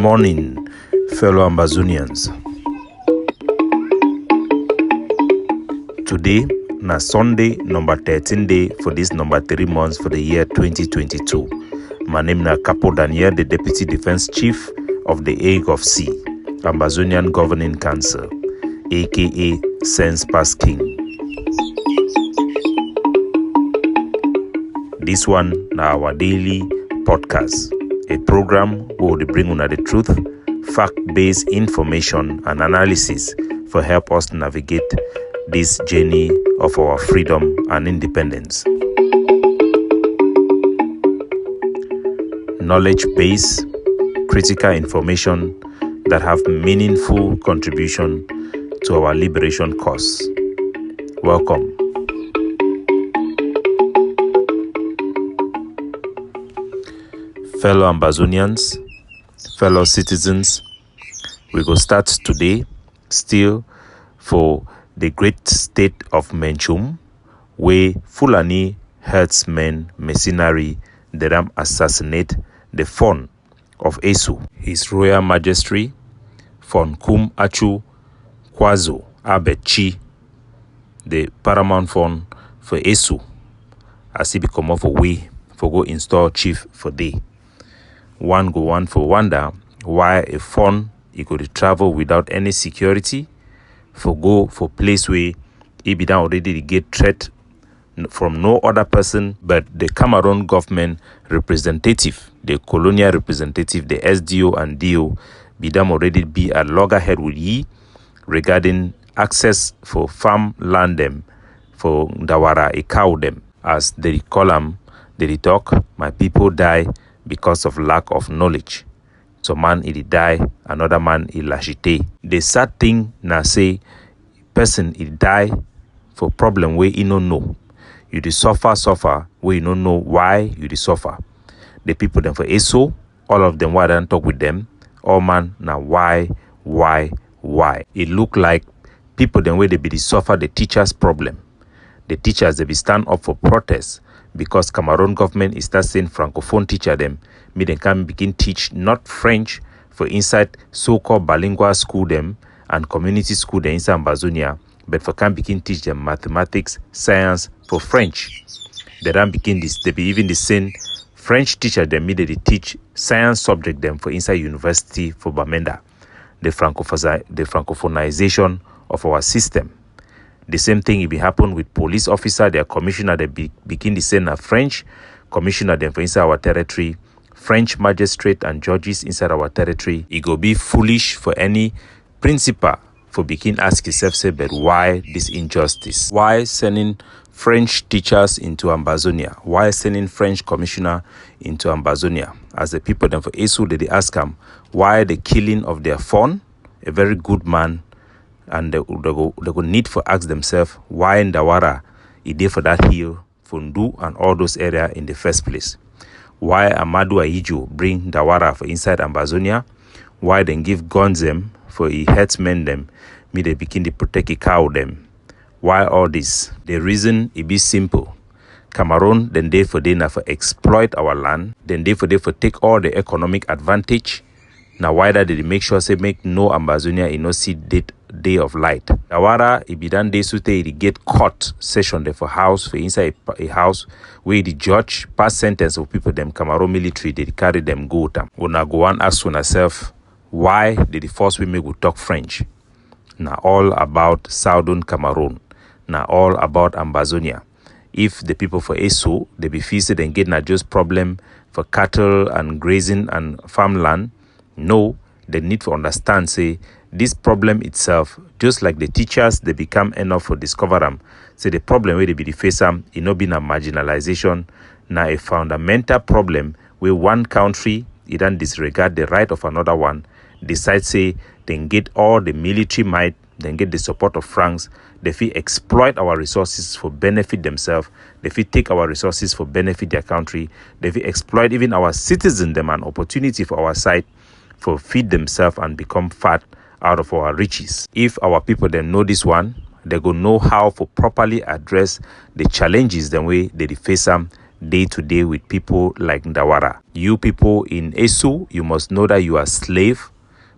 morning, fellow Ambazonians. Today, na Sunday, number 13 day for this number 3 months for the year 2022. My name na Capo Daniel, the Deputy Defense Chief of the Hague of Sea, Ambazonian Governing Council, aka Sense Pass King. This one na our daily podcast, a program where we bring una the truth, fact-based information and analysis for help us navigate this journey of our freedom and independence. Knowledge-based, critical information that have meaningful contribution to our liberation cause. Welcome. Fellow Ambazonians, fellow citizens, we go start today still for the great state of Menchum, where Fulani herdsmen mercenary they assassinate the Fon of Esu, His Royal Majesty Fon Kum Achu Kwazo Abechi, the paramount Fon for Esu, as he become of a way for go install chief for day. One for wonder why a Fon he could travel without any security, for go for place where he be down already get threat from no other person but the Cameroon government representative, the colonial representative, the SDO and DO, be them already be at loggerhead with ye regarding access for farm land them, for Dawara a cow them, as they call them, they talk, my people die because of lack of knowledge. So man he die, another man he lashite. The sad thing na say person he die for problem where he no know. You dey suffer where you no know why you dey suffer. The people them for ESO, all of them why don't talk with them. All man na why. It look like people them where they be the suffer the teachers problem. The teachers they be stand up for protest because Cameroon government is start saying francophone teacher them, me they can begin teach not French for inside so-called bilingual school them and community school them inside Ambazonia, but for can begin teach them mathematics, science for French. They don't begin this, they be even the same French teacher them me they teach science subject them for inside university for Bamenda, the francophonization of our system. The same thing it be happen with police officer, their commissioner, they begin the same French, commissioner them for inside our territory, French magistrate and judges inside our territory. It go be foolish for any principal for begin ask himself, say, but why this injustice? Why sending French teachers into Ambazonia? Why sending French commissioner into Ambazonia? As the people them for Esu, they ask them, why the killing of their Fon, a very good man, and they go need for ask themselves why in Dawara he did for that hill, Fundu and all those areas in the first place. Why Amadou Ahijo bring Dawara for inside Ambazonia? Why they give guns them for he herdsmen them, me they begin to protect a cow them? Why all this? The reason it be simple. Cameroon then they for exploit our land, then they for take all the economic advantage. Now why that they make sure say make no Ambazonia in no see day of light. Dawara it be done day sute it get caught session there for house for inside a house where the judge pass sentence of people them Cameroon military they carry them go tam. Una go and ask una self why did the first women go talk French? Now all about Southern Cameroon. Now all about Ambazonia. If the people for ESO they be feasted and get not just problem for cattle and grazing and farmland. No, they need to understand, say, this problem itself, just like the teachers, they become enough for discover them. Say the problem where they be the face them, it not been a marginalization, now a fundamental problem where one country, it don't disregard the right of another one, decide, say, then get all the military might, then get the support of France, they feel exploit our resources for benefit themselves, they feel take our resources for benefit their country, they feel exploit even our citizens, them an opportunity for our side, for feed themselves and become fat out of our riches. If our people then know this one, they go know how to properly address the challenges the way they face them day to day with people like Ndawara. You people in Esu, you must know that you are slave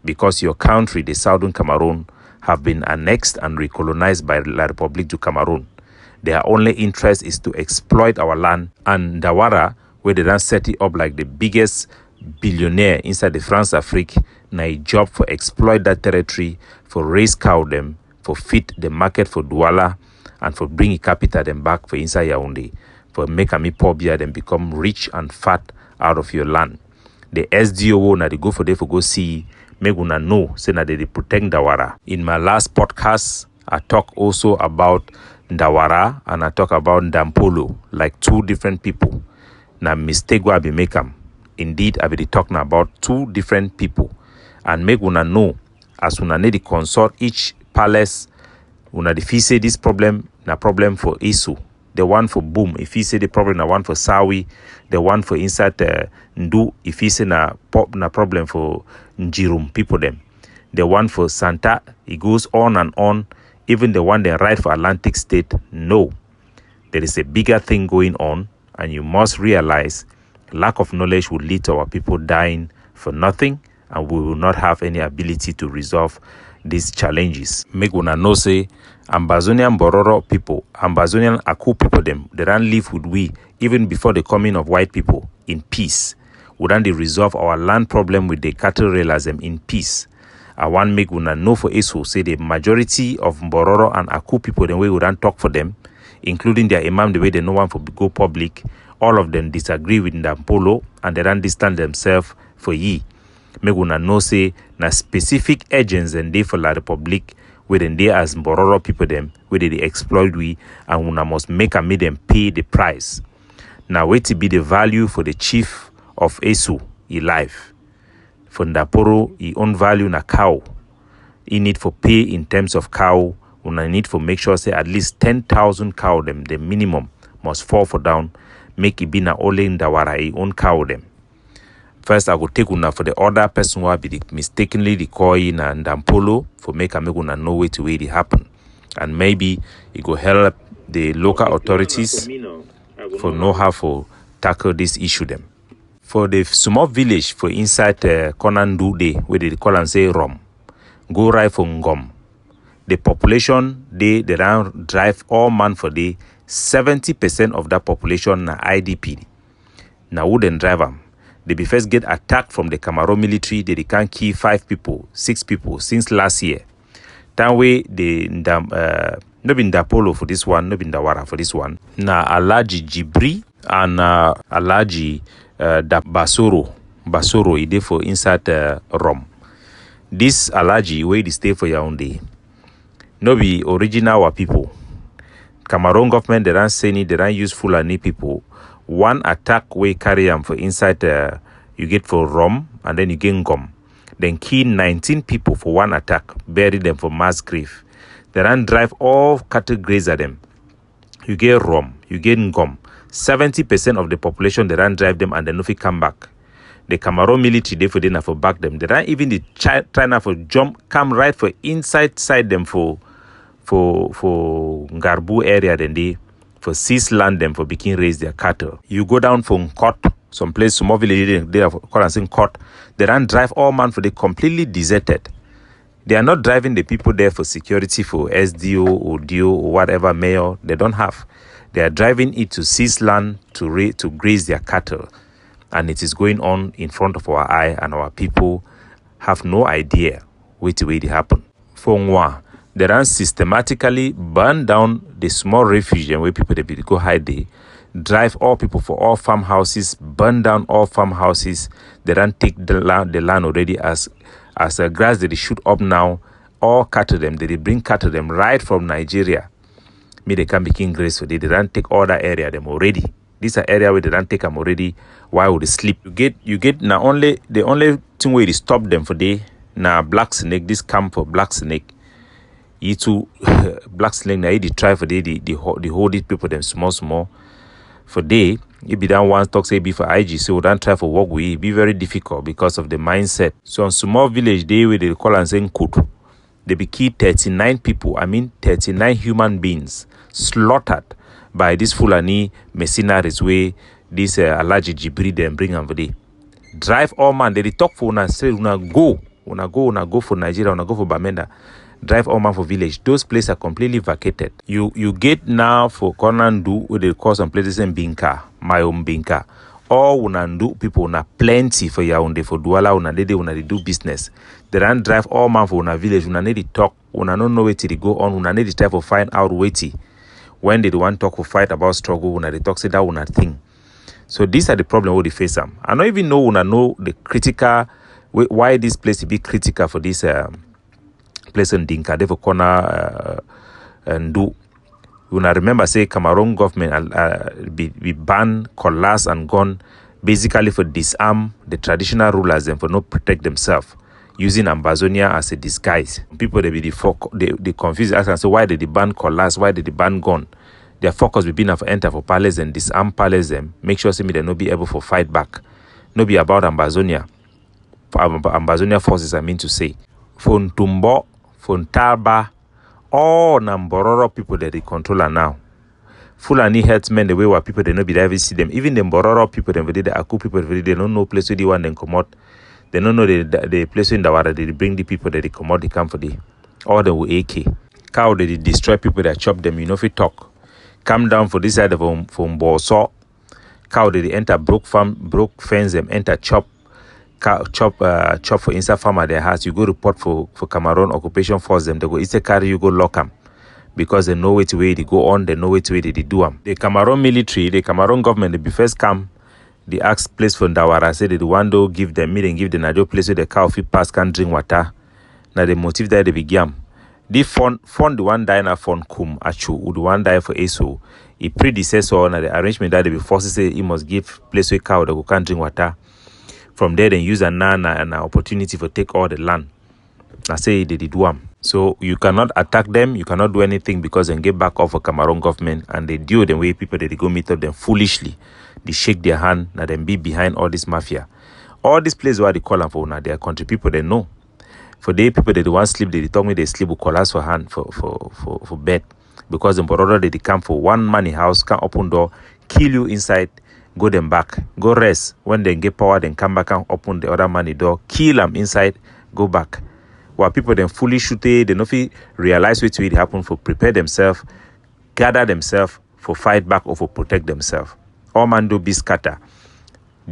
because your country, the Southern Cameroon, have been annexed and recolonized by La République du Cameroon. Their only interest is to exploit our land. And Ndawara, where they don't set it up like the biggest billionaire inside the France Afrique, na a job for exploit that territory, for raise cow them, for feed the market for Douala, and for bring capital them back for inside Yaoundé, for make a pobia them become rich and fat out of your land. The SDO na they go for there for go see, make una know, say na they protect Ndawara. In my last podcast, I talk also about Ndawara and I talk about Ndampolo, like two different people. Na mistake where I be make them. Indeed, I be talking about two different people. And make una know, as una need to consult each palace, una if he say this problem, na problem for Isu. The one for Boom, if he say the problem, na one for Sawi. The one for inside Ndu, if he say na problem for Njirum, people them. The one for Santa, it goes on and on. Even the one they write for Atlantic State, no. There is a bigger thing going on, and you must realize lack of knowledge will lead to our people dying for nothing, and we will not have any ability to resolve these challenges. Make una know say Ambazonian Bororo people, Ambazonian Aku people them, they don't live with we even before the coming of white people in peace. We don't resolve our land problem with the cattle railers them in peace. I want make una know for Eso say the majority of Bororo and Aku people the way we don't talk for them, including their imam the way they no one for go public, all of them disagree with Ndampolo and they don't distance themselves for ye. Make una know say na specific agents and they for La Republic where they as Bororo people them where they exploit we and una must make them pay the price. Now wait to be the value for the chief of Esu he life. For Ndaporo he own value na cow. He need for pay in terms of cow. Una need for make sure say at least 10,000 cow them the minimum must fall for down. Make it be na only Ndawara he own cow them. First, I will take una for the other person who will be mistakenly decoying and Ndampolo for make una know where to where it happen. And maybe it will help the local authorities for know how to tackle this issue them. For the small village for inside Konandu Day, where they call and say Rom, go right for Ngom. The population, they don't drive all man for day. 70% of that population na IDP. Now wouldn't drive them. They be first get attacked from the Cameroon military. They can't kill 5 people, 6 people since last year. That way, no be Ndapolo for this one, no be Ndawara for this one. Na Alaji Jibri and Alaji Basoro, ide for inside Rom. This Alaji where they stay for Yaoundé. No be original our people. Cameroon government they don't say ni, they don't use Fulani people. One attack we carry them for inside you get for Rom and then you get Ngom. Then kill 19 people for one attack, bury them for mass grave. They don't drive all cattle grazer them. You get Rom, you get Ngom. 70% of the population they don't drive them and then if come back. The Cameroon military they for dinner for back them. They don't even try now for jump come right for inside side them for Ngarbu area then they for seize land them for begin raise their cattle. You go down from Court, some place, small village, they are calling Court. They don't drive all man for they completely deserted. They are not driving the people there for security, for SDO or DO or whatever mayor. They don't have. They are driving it to seize land to graze their cattle. And it is going on in front of our eye and our people have no idea which way it happen. For Nwa, they don't systematically burn down the small refuge and where people they go hide there, drive all people for all farmhouses, burn down all farmhouses. They don't take the land already as a grass that they shoot up now. All cattle them, they bring cattle them right from Nigeria. Me they can begin grace for they don't take all that area them already. These are area where they don't take them already. Why would they sleep? You get now only the only thing where they stop them for day now black snake. This camp for black snake. You two black snake now they try for day the hold it people them small for day. If you don't want to talk say be for IG, so we don't try for work with it be very difficult because of the mindset. So on small village day where they call and say Kutu, they be killed 39 people. I mean 39 human beings slaughtered by this Fulani mercenaries way this alleged Jibri them bring am for day. Drive all man, they talk for una say una go for Nigeria, una go for Bamenda. Drive all man for village. Those places are completely vacated. You get now for Konandu where they call some places in Binka, my own Binka. All Unandu people una plenty for Yaounde for Douala una they do business. They don't drive all man for una village, una need to talk, una don't know where to go on, una need to try to find out where to. When they want talk or fight about struggle, una they talk say that una thing. So these are the problem we face them. I don't even know una know the critical why this place be critical for this place in Dinka. They for corner and do. Una remember say Cameroon government be ban cutlass and gun basically for disarm the traditional rulers and for not protect themselves using Ambazonia as a disguise. People they be they confuse us and say why did they ban cutlass, why did they ban gun? Their focus will be now for enter for palace and disarm palace them. Make sure see me they no be able to fight back. No be about Ambazonia. Ambazonia forces I mean to say. For Ntumbo, for Ntarba, all Nambororo people that they control are now. Fulani herdsmen the way where people they no be there see them. Even the Mbororo people them the Aku people they don't know place where they want them come out. They don't know the place in the water they bring the people that they come out they come for the all the AK. Cow they destroy people that chop them, you know if you talk. Come down for this side of from Boso. Cow they enter broke fence them, enter chop for inside farmer their house. You go report for Cameroon occupation force them. They go it's a carry you go lock them because they know which way they go on. They know which way they do them. The Cameroon military, the Cameroon government, they be first come. They ask place for Ndawara. Say they want to give them meeting, give the Najo place where the cow fit pass can drink water. Now the motive there they begin. They fund the one die na fund kum achu, the one die for eso. He predecessor na the arrangement that they be forces say he must give place where cow that go can't drink water. From there, then use an opportunity for take all the land. I say they did one. So you cannot attack them, you cannot do anything because they get back off a Cameroon government and they do the way people they go meet up them foolishly. They shake their hand, now them be behind all this mafia. All these places where they call them for now, their country people they know. For the people that they want sleep, they tell me they sleep with collars for hand for bed. Because in Bororo they come for one money house, can open door, kill you inside. Go them back, go rest. When they get power, then come back and open the other money door, kill them inside, go back. While people then fully shoot it, they don't realize what will happen for prepare themselves, gather themselves for fight back or for protect themselves. All man do be scatter.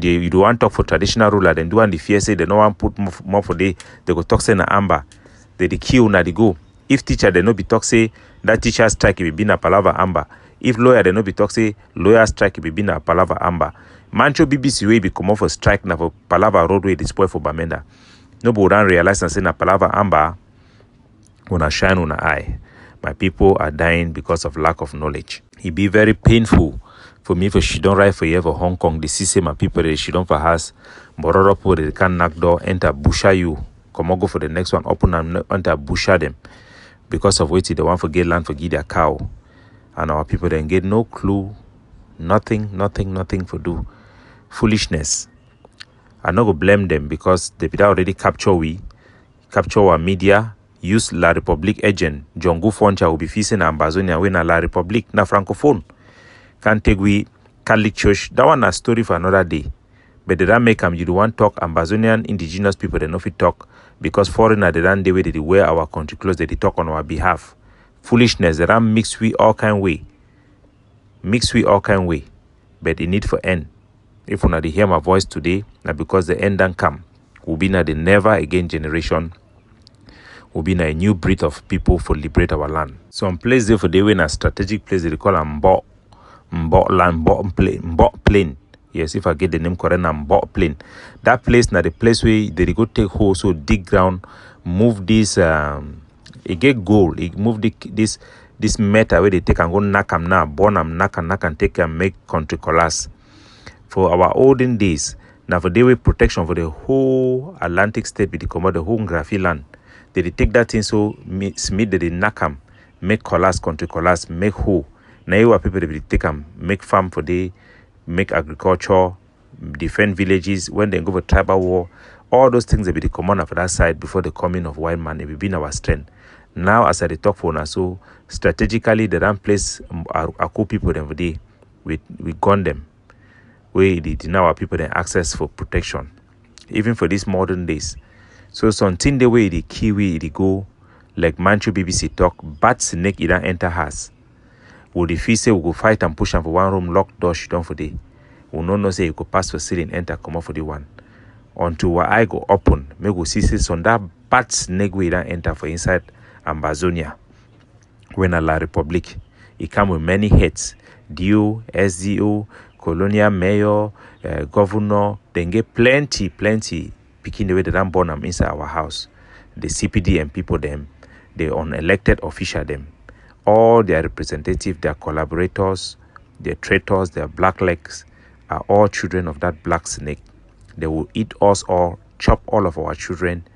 You don't want to talk for traditional ruler, then do want the fear say they don't want put more for they go talk say na amber. They kill na they go. If teacher they no be talk say that teacher strike will be na palava amber. If lawyer they no be talk say lawyer strike be na palava amber. Mancho BBC way be come off for strike na for palava roadway they spoil for Bamenda. Nobody don't realize and say na palava amber wanna shine on eye. My people are dying because of lack of knowledge. It be very painful for me for she don't ride for you for Hong Kong. The system my people they she don't for us. Bororo they can knock door, enter busha you. Come on go for the next one, open and enter busha them. Because of which they want to get land for give their cow. And our people then get no clue, nothing for do. Foolishness. I not go blame them because they already capture our media, use La Republique agent. Jongu Foncha will be facing Ambazonia when La Republique na francophone. Can't take we Catholic Church. That one a story for another day. But they don't make them you don't want talk Ambazonian indigenous people they no fit talk because foreigner they don't the way they wear our country clothes they talk on our behalf. Foolishness they don't mix we all kind way. But it need for end. If you not hear my voice today, now because the end don't come, we'll be na the never again generation. We'll be na a new breed of people for liberate our land. Some place there for they win a strategic place they call Mbo Plain. Yes, if I get the name correct, Mbo Plain. That place now the place where they go take hole, so dig ground, move this it get gold, it move this metal where they take and go knock them now, burn them, knock and take and make country collapse. For our olden days, now for they way protection for the whole Atlantic state, with the whole Graffy land. They take that thing so Smith they knock them, make collapse, country collapse, make whole. Now you people they take them, make farm for they, make agriculture, defend villages. When they go for tribal war, all those things they be the common for that side before the coming of white man. It will be in our strength. Now, as I dey talk for now, so strategically, they don't place our cool people them for day. We gun them. We deny our people then access for protection. Even for these modern days. So something the way the kiwi they go, like Manchu BBC talk, bad snake it don't enter house. Would if he say we go fight and push them for one room, lock door, shut down for day. We no know say you go pass for ceiling, enter, come out for the one. Until our eye go open, me go see say on that bad snake way don't enter for inside Ambazonia. When a La Republic, it come with many heads. DO, SDO, colonial mayor, governor, then get plenty picking the way they don't born them inside our house. The CPD and people them, the unelected official them, all their representatives, their collaborators, their traitors, their black legs are all children of that black snake. They will eat us all, chop all of our children.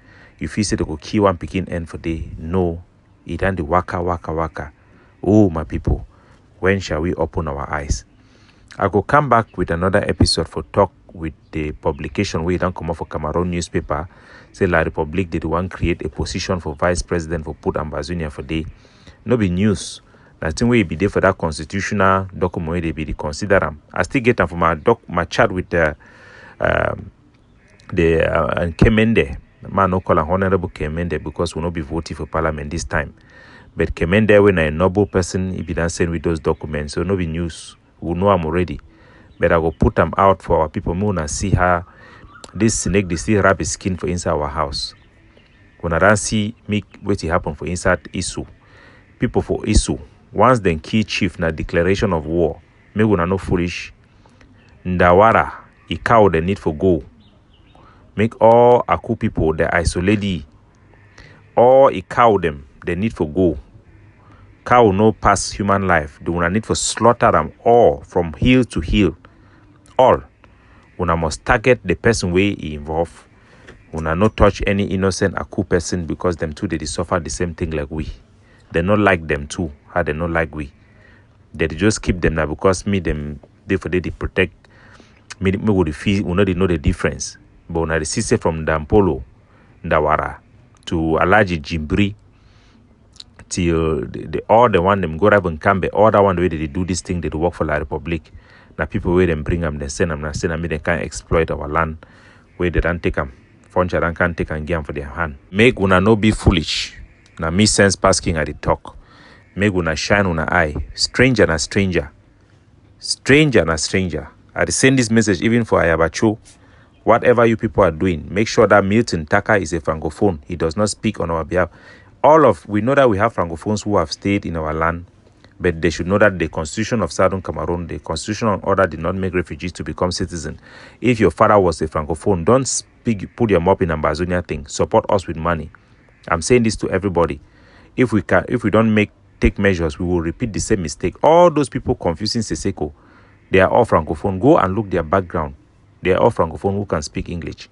If you say they go kill one picking end for day, no, it and the waka. Oh my people, when shall we open our eyes? I go come back with another episode for talk with the publication where it don't come out for Cameroon newspaper. Say La Republique did one create a position for vice president for put Ambazonia for day. No be news. That's the way it be there for that constitutional document where they be consider them. I still get them from my chat with the Kemende. Man no call an honorable Kemende because we no be voting for parliament this time. But Kemende when a noble person he be done send with those documents. So no be news. We know I'm already. But I go put them out for our people moon and see how this snake they still wrap his skin for inside our house. When I don't see me what happen for inside Isu. People for Isu. Once then key chief na declaration of war. Me gonna no foolish. Ndawara, he cow the need for go. Make all Aku people they isolate. All he cow them, they need for go. Cow no pass human life. They will need for slaughter them all from heel to heel. All. Una must target the person where he involved. Una not touch any innocent Aku person because them too they suffer the same thing like we. They not like them too. How they not like we. They just keep them now because me them they protect me would feel we know the difference. But when I see from Dampolo, Ndawara to Alaji Jimbri till all the one them go up and Kambe, all that one the way they do this thing, they work for La Republique. Now people where them bring them, they send them, they can't exploit our land where they don't take them. Foncha can't take and give them for their hand. Make una no be foolish. Now me sense passing at the talk. Make una shine una eye. Stranger na stranger. Stranger na stranger. I send this message even for Ayabacho. Whatever you people are doing, make sure that Milton Taka is a francophone. He does not speak on our behalf. We know that we have francophones who have stayed in our land, but they should know that the constitution of Southern Cameroon, the constitutional order did not make refugees to become citizens. If your father was a francophone, don't put your mouth in Ambazonia thing. Support us with money. I'm saying this to everybody. If we don't take measures, we will repeat the same mistake. All those people confusing Seseko, they are all francophone. Go and look their background. They are all francophone who can speak English.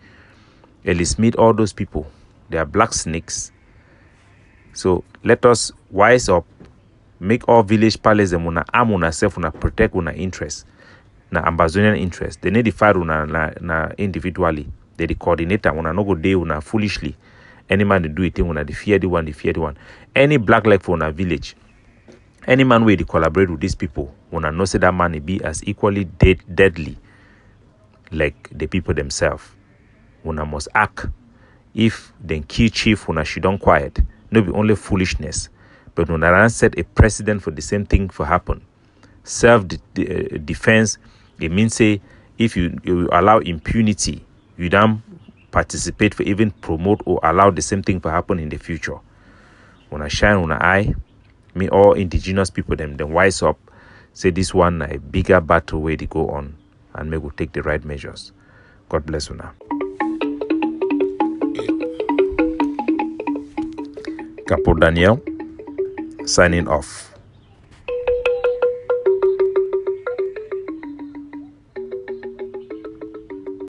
Ellie Smith, all those people, they are black snakes. So let us wise up, make all village palace them una arm una self una protect una interest, na Ambazonian interest. They need the fight na individually. They the coordinator una no go day una foolishly. Any man they do it una the fear the one. Any black leg for una village. Any man where they collaborate with these people, una know say that man be as equally deadly like the people themselves. Una must act. If the key chief una she don't quiet, no be only foolishness, but una set a precedent for the same thing for happen. Self-defense, it means say if you allow impunity, you don't participate for even promote or allow the same thing to happen in the future. When I shine on an eye, me all indigenous people them wise up, say this one a bigger battle where they go on, and me will take the right measures. God bless you now. Capo Daniel, signing off.